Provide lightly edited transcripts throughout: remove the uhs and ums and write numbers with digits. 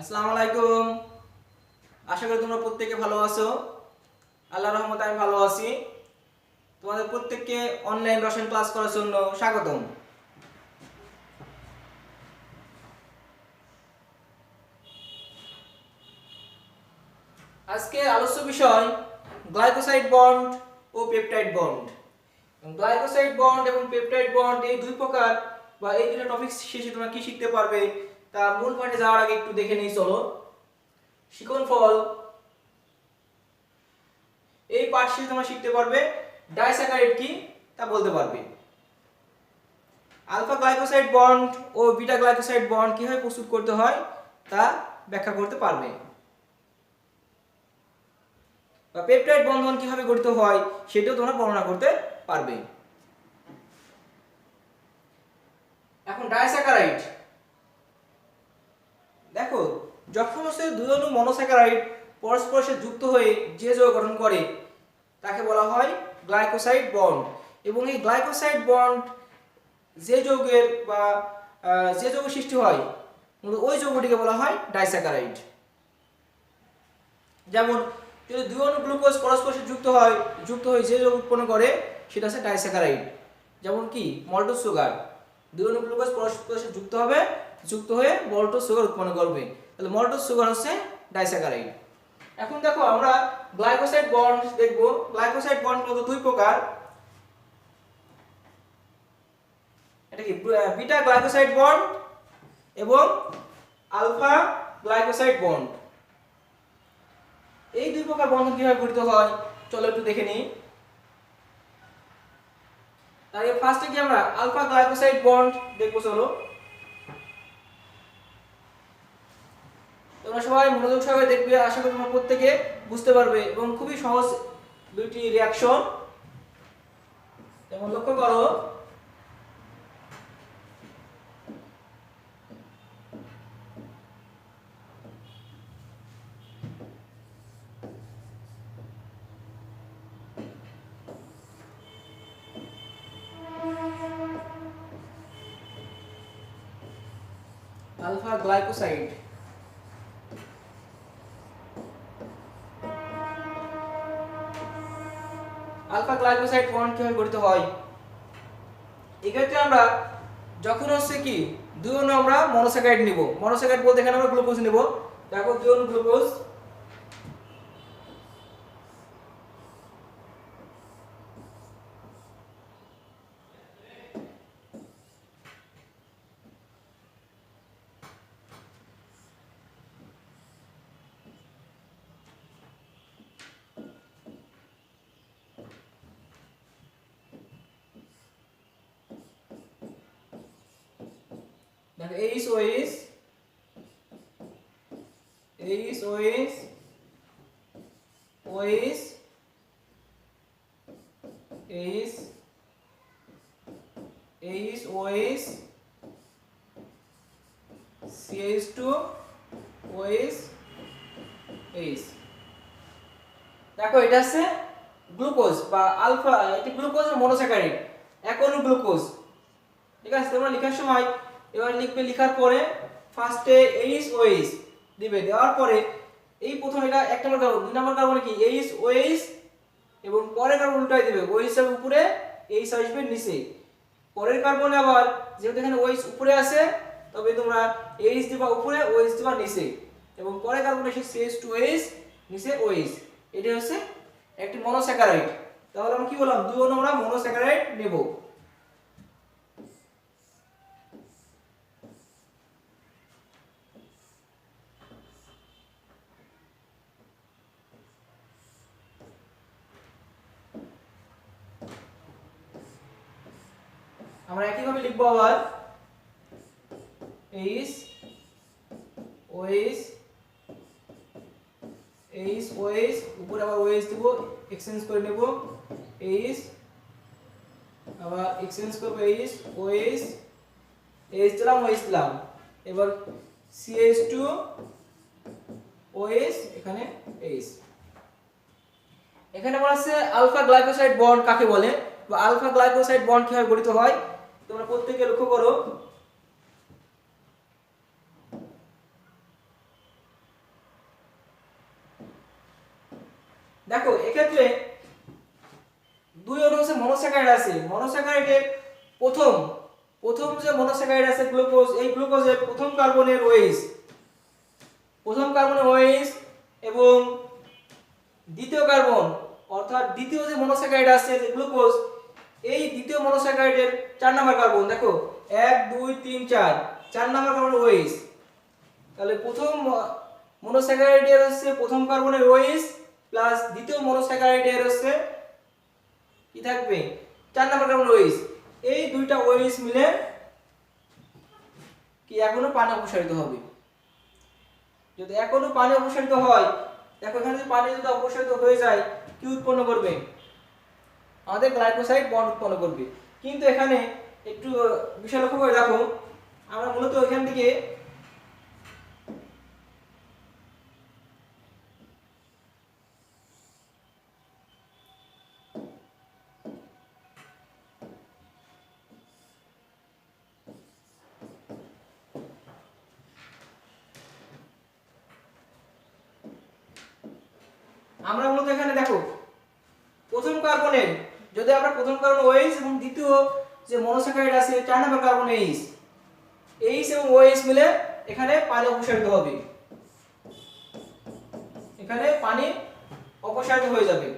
আসসালামু আলাইকুম। আশা করি তোমরা প্রত্যেকে ভালো আছো। আল্লাহর রহমতে আমি ভালো আছি। তোমাদের প্রত্যেককে অনলাইন রসায়ন ক্লাস করার জন্য স্বাগতম। আজকে আলোচ্য বিষয় গ্লাইকোসাইড বন্ড ও পেপটাইড বন্ড। গ্লাইকোসাইড বন্ড এবং পেপটাইড বন্ড এই দুই প্রকার বা এই দুটো টপিক শেষে তোমরা কি শিখতে পারবে তা মূল পয়েন্টে যাওয়ার আগে একটু দেখে নিই চলো। শিখন ফল এই পাঠ শেষে তোমরা শিখতে পারবে ডাইস্যাকারাইড কি তা বলতে পারবে। আলফা গ্লাইকোসাইড বন্ড ও বিটা গ্লাইকোসাইড বন্ড কিভাবে প্রস্তুত করতে হয় তা ব্যাখ্যা করতে পারবে। বা পেপটাইড বন্ধন কিভাবে গঠিত হয় সেটাও তোমরা বর্ণনা করতে পারবে। এখন ডাইস্যাকারাইড দেখো, যখন হচ্ছে দুই অণু মনোস্যাকারাইড পরস্পরের সাথে যুক্ত হয়ে যে যৌগ গঠন করে তাকে বলা হয় গ্লাইকোসাইড বন্ড। এবং এই গ্লাইকোসাইড বন্ড যে যৌগের বা যে যৌগ সৃষ্টি হয় ওই যৌগটিকে বলা হয় ডাইস্যাকারাইড। যেমন যদি দুই অণু গ্লুকোজ পরস্পরের সাথে যুক্ত হয়ে যে যৌগ উৎপন্ন করে সেটা হচ্ছে ডাইস্যাকারাইড। যেমন কি মল্টোজ সুগার, দুই অণু গ্লুকোজ পরস্পরের সাথে যুক্ত হয়ে মল্টোজ সুগার উৎপন্ন করবে, তাহলে মল্টোজ সুগার হচ্ছে ডাইস্যাকারাইড। এখন দেখো আমরা গ্লাইকোসাইড বন্ড দেখব। গ্লাইকোসাইড বন্ড মূলত দুই প্রকার, এটা কি বিটা গ্লাইকোসাইড বন্ড এবং আলফা গ্লাইকোসাইড বন্ড। এই দুই প্রকার বন্ধন কিভাবে গঠিত হয় চলো একটু দেখে নিই। তাই ফার্স্টে কি আমরা আলফা গ্লাইকোসাইড বন্ড দেখবো চলো। তোমরা সবাই মনোযোগ সহকারে দেখবে, আশা করি তোমরা প্রত্যেকে বুঝতে পারবে এবং খুবই সহজ দুইটি রিঅ্যাকশন। যেমন লক্ষ্য করো, alpha glycoside alpha glycoside bond কিভাবে গঠিত হয়। এক্ষেত্রে আমরা যখন হচ্ছে কি দুই অণু আমরা মনোস্যাকারাইড নিব, মনোস্যাকারাইড বলতে এখানে আমরা গ্লুকোজ নিব। দেখো দুই অণু গ্লুকোজ, দেখো OH CH2 OH H। দেখো এটা হচ্ছে গ্লুকোজ বা আলফা, এটি গ্লুকোজ মনোস্যাকারাইড, এক অণু গ্লুকোজ। ঠিক আছে, তোমরা লেখার সময় এবার লিখবে, লেখার পরে ফার্স্টে OH দিবে, দেওয়ার পরে এই প্রথম এটা এক নম্বর কার্বন, দুই নম্বর কার্বনে কি OH এবং পরের কার্বন উল্টাই দিবে, OH এর উপরে H আসবে নিচে। পরের কার্বনে আবার যেহেতু এখানে OH উপরে আছে তবে তোমরা H দিবা উপরে, OH দিবা নিচে, এবং পরের কার্বনে এসে CH2OH নিচে OH। এটা হচ্ছে একটি মনোস্যাকারাইড। তাহলে আমরা কি বললাম, দুই অণু আমরা মনোস্যাকারাইড নেব। আমরা একইভাবে লিখবো আবার H OH উপরে আবার OH দেব, এক্সচেঞ্জ করে নেব H, আবার এক্সচেঞ্জ করব OH দিলাম OH দিলাম, এবার CH2 OH এখানে H। এখানে বলা আছে আলফা গ্লাইকোসাইড বন্ড কাকে বলে বা আলফা গ্লাইকোসাইড বন্ড কিভাবে গঠিত হয় তোমরা প্রত্যেকে লক্ষ্য করো। দেখো এক্ষেত্রে দুই অণু হচ্ছে মনোস্যাকারাইড আছে, মনোস্যাকারাইডের প্রথম প্রথম যে মনোস্যাকারাইড আছে গ্লুকোজ, এই গ্লুকোজের প্রথম কার্বনের OH এবং দ্বিতীয় কার্বন অর্থাৎ দ্বিতীয় যে মনোস্যাকারাইড আছে যে গ্লুকোজ, এই দ্বিতীয় মনোস্যাকারাইডের 4 নম্বর কার্বন, দেখো 1 2 3 4 4 নম্বর কার্বন OH। তাহলে প্রথম মনোস্যাকারাইডের হচ্ছে প্রথম কার্বনের OH প্লাস দ্বিতীয় মনোস্যাকারাইডের হচ্ছে কি থাকবে 4 নম্বর কার্বন OH। এই দুইটা OH মিলে কি এখনো পানি অপসারিত হবে। যদি এখনো পানি অপসারিত হয়, দেখো এখানে যদি পানি যদি অপসারিত হয়ে যায় কি উৎপন্ন করবে, আমাদের গ্লাইকোসাইড বন্ড উৎপন্ন করবে। কিন্তু এখানে একটু বিষয় লক্ষ্য করে দেখো, আমরা মূলত এখান থেকে এখানে দেখো প্রথম কার্বনের যদি আমরা প্রথম কার্বন OH এবং দ্বিতীয় যে মনোস্যাকারাইড আছে 4 নম্বর কার্বন H এবং OH মিলে এখানে পানি অপসারিত হবে, এখানে পানি অপসারিত হয়ে যাবে।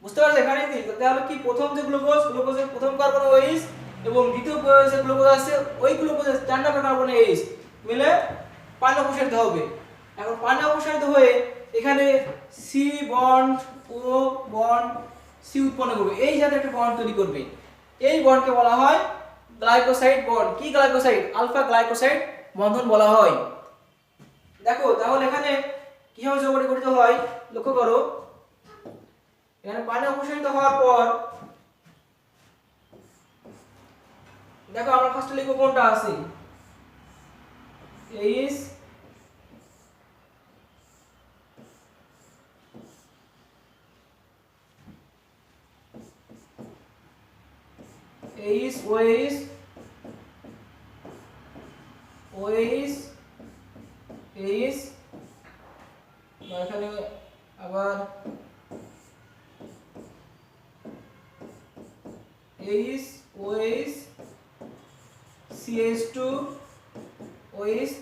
বুঝতে পারছো এখানে কি তাহলে কি প্রথম যে গ্লুকোজের প্রথম কার্বন OH এবং দ্বিতীয় যে গ্লুকোজ আছে ওই গ্লুকোজের 4 নম্বর কার্বন H মিলে পানি অপসারিত হবে। এখন পানি অপসারিত হয়ে এখানে C bond O bond C উৎপন্ন করবে, এই জাতীয় একটা বন্ড তৈরি করবে। এই বন্ডকে বলা হয় গ্লাইকোসাইড বন্ড। কি গ্লাইকোসাইড? আলফা গ্লাইকোসাইড বন্ধন বলা হয়। দেখো তাহলে এখানে কিভাবে যৌগটি গঠিত হয় লক্ষ্য করো, এখানে পানি অপসারিত হওয়ার পর দেখো আমরা ফার্স্টে লিখব কোনটা আছে H OH এখানে আবার OH CH2 OH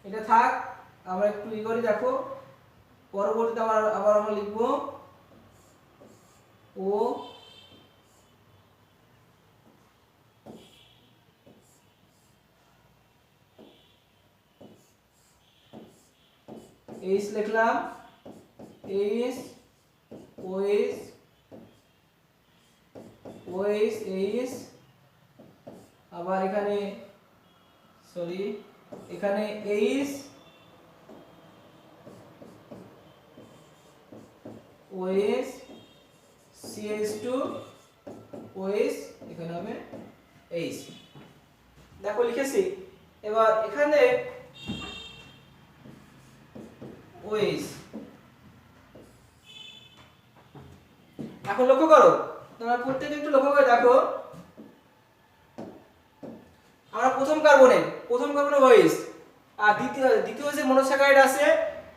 এটা থাক, আমরা একটু ই করে দেখো পরবর্তীতে আবার আমরা লিখব O H লিখলাম H OH আবার এখানে এখানে H OH CH2 OH এখানে হবে H। দেখো লিখেছি। এবার এখানে OH, এখন লক্ষ্য করো তোমরা প্রত্যেকে একটু লক্ষ্য করে দেখো, আমরা প্রথম কার্বনের OH আর দ্বিতীয় যে মনোস্যাকারাইড আছে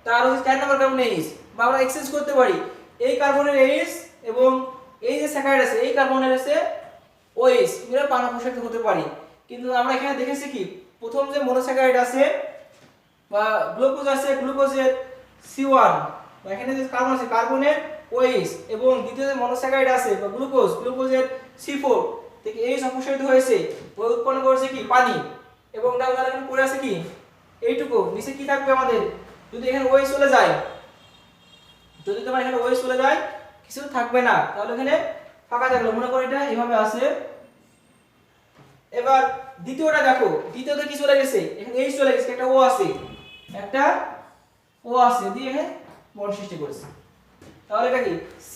তার হচ্ছে 4 নম্বর কার্বন H, বা আমরা এক্সচেঞ্জ করতে পারি এই কার্বনের H এবং এই যে স্যাকারাইড আছে এই কার্বনের আছে OH মিলে পানি অপসারিত হতে পারি। কিন্তু আমরা এখানে দেখেছি কি প্রথম যে মনোস্যাকারাইড আছে বা গ্লুকোজ আছে, গ্লুকোজের C1 বা এখানে যে কার্বন আছে কার্বনের OH এবং দ্বিতীয় যে মনোস্যাকারাইড আছে বা গ্লুকোজের C4 থেকে H অপসারিত হয়েছে, ওই উৎপন্ন করেছে কি পানি। এবং দেখো তাহলে এখানে পড়ে আছে কি এইটুকু, নিচে কি থাকবে আমাদের, যদি এখানে OH চলে যায়, যদি তোমার এখানে OH চলে যায় কিছু থাকবে না, তাহলে এখানে ফাঁকা থাকলো। মনে করো এটা এভাবে আছে। এবার দ্বিতীয়টা দেখো, দ্বিতীয়তে কি চলে গেছে, এখানে H চলে গেছে, একটা O আছে দিয়ে এখানে বন্ড সৃষ্টি করেছে। তাহলে এটা কি C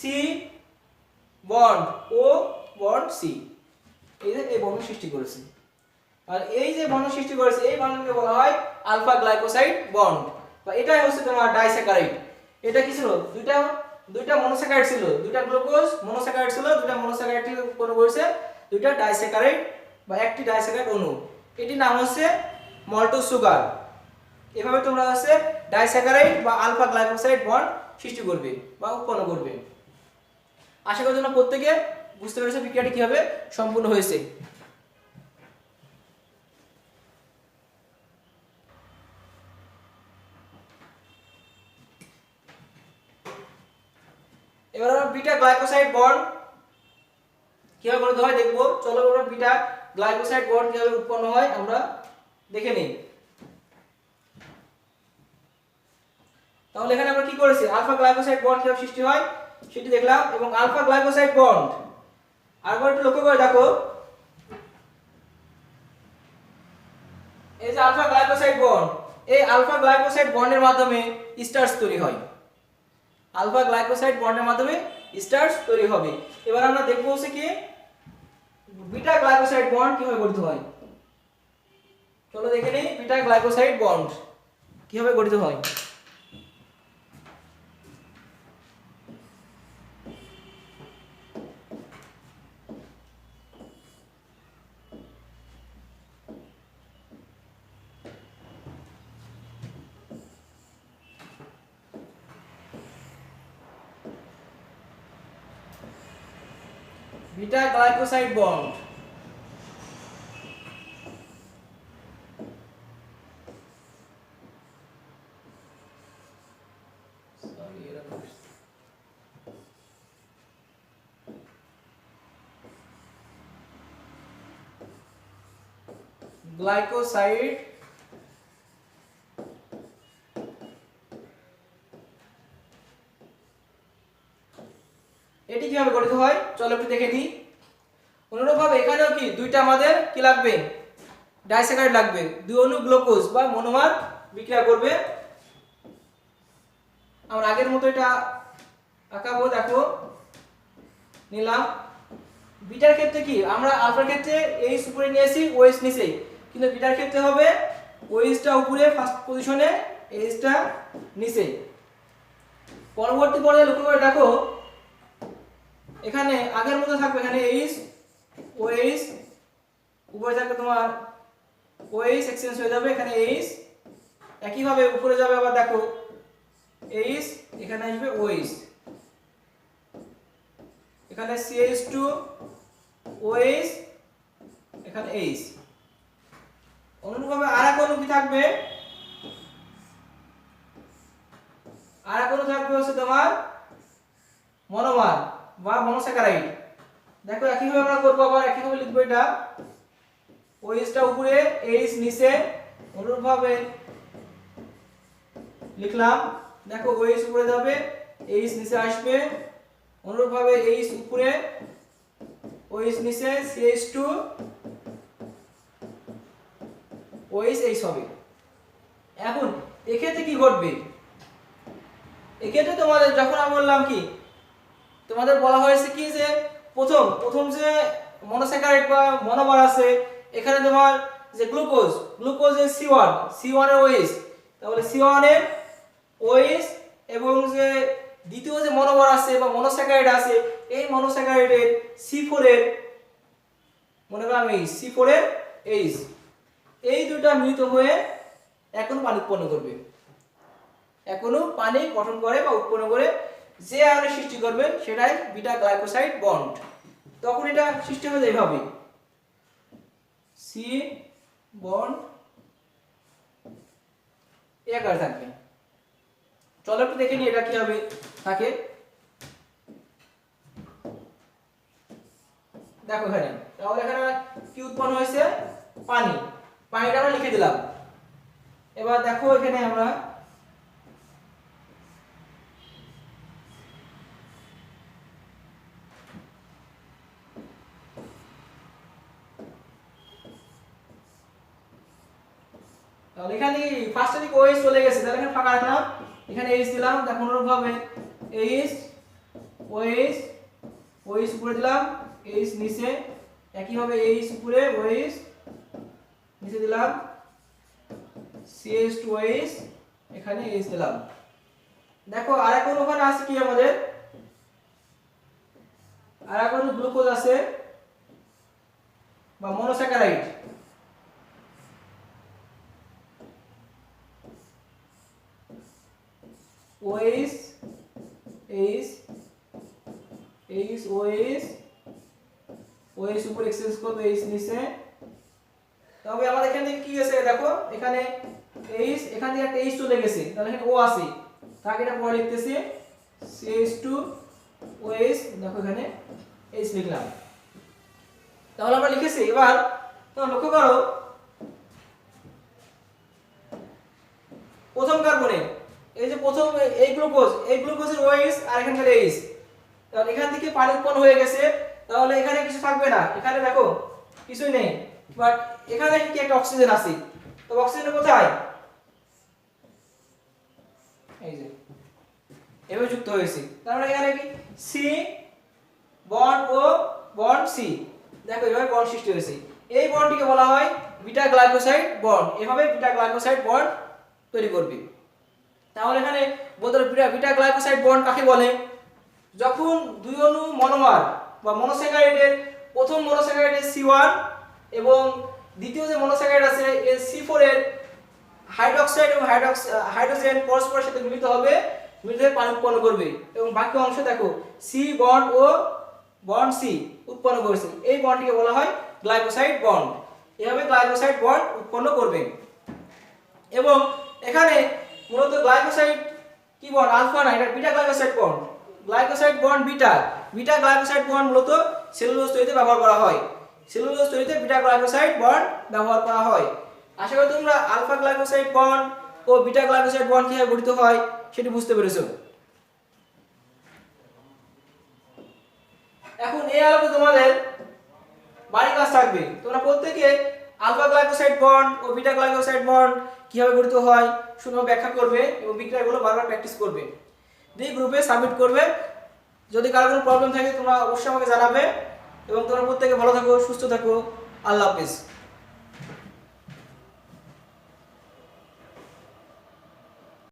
bond O bond C, এই বন্ড সৃষ্টি করেছে। আর এই যে বন্ড সৃষ্টি করেছে এই বন্ডকে বলা হয় আলফা গ্লাইকোসাইড বন্ড, বা এটাই হচ্ছে তোমার ডাইস্যাকারাইড। এটা কি ছিল, দুইটা মনোস্যাকারাইড ছিল, দুইটা গ্লুকোজ মনোস্যাকারাইড ছিল, দুইটা মনোস্যাকারাইড থেকে উৎপন্ন করেছে দুইটা ডাইস্যাকারাইড বা একটি ডাইস্যাকারাইড অণু, এটির নাম হচ্ছে মল্টোজ সুগার। এভাবে তোমরা হচ্ছে ডাইস্যাকারাইড বা আলফা গ্লাইকোসাইড বন্ড সৃষ্টি করবে বা উৎপন্ন করবে। আশা করি তোমরা প্রত্যেকে বুঝতে পেরেছো বিক্রিয়াটি কিভাবে সম্পূর্ণ হয়েছে। এবার আমরা বিটা গ্লাইকোসাইড বন্ড কিভাবে গঠিত হয় দেখবো। চলো আমরা বিটা গ্লাইকোসাইড বন্ড কিভাবে উৎপন্ন হয় আমরা দেখে নিই। তাহলে এখানে আমরা কি করেছি, আলফা গ্লাইকোসাইড বন্ড কিভাবে সৃষ্টি হয় সেটি দেখলাম, এবং আলফা গ্লাইকোসাইড বন্ড আরেকবার একটু লক্ষ্য করে দেখো, এই যে আলফা গ্লাইকোসাইড বন্ড, এই আলফা গ্লাইকোসাইড বন্ডের মাধ্যমে স্টার্চ তৈরি হয়। আলফা গ্লাইকোসাইড বন্ডের মাধ্যমে স্টার্চ তৈরি হবে। এবার আমরা দেখব হচ্ছে কি বিটা গ্লাইকোসাইড বন্ড কিভাবে গঠিত হয়। চলো দেখে নেই বিটা গ্লাইকোসাইড বন্ড কিভাবে গঠিত হয়। বিটা গ্লাইকোসাইড বন্ড গ্লাইকোসাইড এটি কিভাবে গঠিত হয় চলো একটু দেখে নিই। অনুরূপভাবে এখানেও কি দুইটা আমাদের কি লাগবে, ডাইস্যাকারাইড লাগবে, দুই অণু গ্লুকোজ বা মনোমার বিক্রিয়া করবে। আমরা আগের মতো এটা আঁকাবো, দেখো নিলাম। বিটার ক্ষেত্রে কি আমরা আলফার ক্ষেত্রে এইচ উপরে নিয়েছি, ওএইচ নিচে, কিন্তু বিটার ক্ষেত্রে হবে ওএইচটা উপরে ফার্স্ট পজিশনে, এইচটা নিচে। পরবর্তী পর্যায়ে লক্ষ্য করে দেখো এখানে আগের মতো থাকবে, এখানে এইচ ওএইচ উপরে থাকবে তোমার ওএইচ এক্সচেঞ্জ হয়ে যাবে, এখানে এইচ একই ভাবে উপরে যাবে, আবার দেখো এইচ এখানে আসবে ওএইচ, এখানে CH2 OH এখানে H। অনুরূপভাবে আরেক অণু কি থাকবে, আরেক অণু থাকবে হচ্ছে তোমার মনোমার বা মনোস্যাকারাইড। দেখো একই ভাবে আমরা করব, আবার একই ভাবে লিখব, এটা OH টা উপরে H নিচে, অনুরূপভাবে লিখলাম। দেখো OH উপরে যাবে, H নিচে আসবে, অনুরূপভাবে H উপরে OH নিচে, CH2 OH হবে। এখন এক্ষেত্রে কি ঘটবে, এক্ষেত্রে তোমাদের যখন আমি বললাম কি তোমাদের বলা হয়েছে কি যে প্রথম যে মনোস্যাকারাইড বা মনোমার আছে, এখানে তোমার যে গ্লুকোজ এর C1 এর OH, তাহলে C1 এর OH এবং যে দ্বিতীয় যে মনোমার আছে বা মনোস্যাকারাইড আছে, এই মনোস্যাকারাইডের C4 এর মনে করো আমি C4 এর H, এই দুটো মিলিত হয়ে এখনো পানি উৎপন্ন করবে, এখনো পানি গঠন করে বা উৎপন্ন করে যে আয়ন সৃষ্টি করবে সেটাই বিটা গ্লাইকোসাইড বন্ড। তখন এটা সৃষ্টি হবে এইভাবে, C বন্ড এই আকারে থাকবে। চলো একটু দেখে নিই এটা কিভাবে থাকে। দেখো এখানে, তাহলে এখানে কি উৎপন্ন হয়েছে, পানিটা আমরা লিখে দিলাম। এবার দেখো এখানে আমরা তাহলে এখানে ফার্স্টে দিকে OH চলে গেছে, তাহলে এখানে ফাঁকা রাখলাম, এখানে H দিলাম। দেখো অনুরূপভাবে H OH উপরে দিলাম, H নিচে, একই ভাবে H উপরে OH নিচে দিলাম, CH2OH এখানে H দিলাম। দেখো আরেক অণু ওখানে আছে কি আমাদের, আরেক অণু গ্লুকোজ আছে বা monosaccharide. OH H H OH OH উপর এক্সচেঞ্জ করবে H নিচে। তবে আমাদের এখান থেকে কি গেছে দেখো, এখানে H, এখান থেকে একটা H চলে গেছে, তাহলে এখানে O আছে, তাকে এটা পরে লিখতেছি CH2OH, দেখো এখানে H লিখলাম। তাহলে আমরা লিখেছি। এবার তোমরা লক্ষ্য করো প্রথম কার্বনে এই যে প্রথম এই গ্লুকোজের OH আর এখানকার H, তাহলে এখান থেকে পানি উৎপন্ন হয়ে গেছে, তাহলে এখানে কিছু থাকবে না, এখানে দেখো কিছুই নেই, বাট এখানে কি একটা অক্সিজেন আছে, তো অক্সিজেন কোথায়, এই যে এভাবে যুক্ত হয়েছে। তারপরে এখানে কি সি বন্ড ও বন্ড সি, দেখো এভাবে বন্ড সৃষ্টি হয়েছে, এই বন্ডটিকে বলা হয় বিটা গ্লাইকোসাইড বন্ড, এভাবে বিটা গ্লাইকোসাইড বন্ড তৈরি করবে। তাহলে এখানে বলতে বিটা গ্লাইকোসাইড বন্ড কাকে বলে, যখন দুই অণু মনোমার বা মনোস্যাকারাইডের প্রথম মনোস্যাকারাইডের C1 এবং দ্বিতীয় যে মনোস্যাকারাইড আছে এর C4 এর হাইড্রোক্সাইড এবং হাইড্রোজেন পরস্পরের সাথে মিলিত হবে, মিলিত হয়ে পানি উৎপন্ন করবে, এবং বাকি অংশ দেখো সি বন্ড ও বন্ড সি উৎপন্ন করেছে, এই বন্ডটিকে বলা হয় গ্লাইকোসাইড বন্ড। এভাবে গ্লাইকোসাইড বন্ড উৎপন্ন করবে। এবং এখানে মূলত গ্লাইকোসাইড কি বন্ড, আলফা না, এটা beta glycoside bond, glycoside bond beta, beta glycoside bond মূলত সেলুলোজ তৈরিতে ব্যবহার করা হয়, সেলুলোজ তৈরিতে বিটা গ্লাইকোসাইড বন্ড ব্যবহার করা হয়। আশা করি তোমরা আলফা গ্লাইকোসাইড বন্ড ও বিটা গ্লাইকোসাইড বন্ড কিভাবে গঠিত হয় সেটি বুঝতে পেরেছো। এখন এই আলোকে তোমাদের বাড়ি কাজ থাকবে, তোমরা প্রত্যেকে আলফা গ্লাইকোসাইড বন্ড ও বিটা গ্লাইকোসাইড বন্ড কিভাবে গঠিত হয় সুন্দরভাবে ব্যাখ্যা করবে এবং বিক্রিয়াগুলো বারবার প্র্যাকটিস করবে, দিয়ে গ্রুপে সাবমিট করবে। যদি কারো কোনো প্রবলেম থাকে তোমরা অবশ্যই আমাকে জানাবে, এবং তোমরা প্রত্যেকে ভালো থাকো, সুস্থ থাকো, আল্লাহ হাফেজ।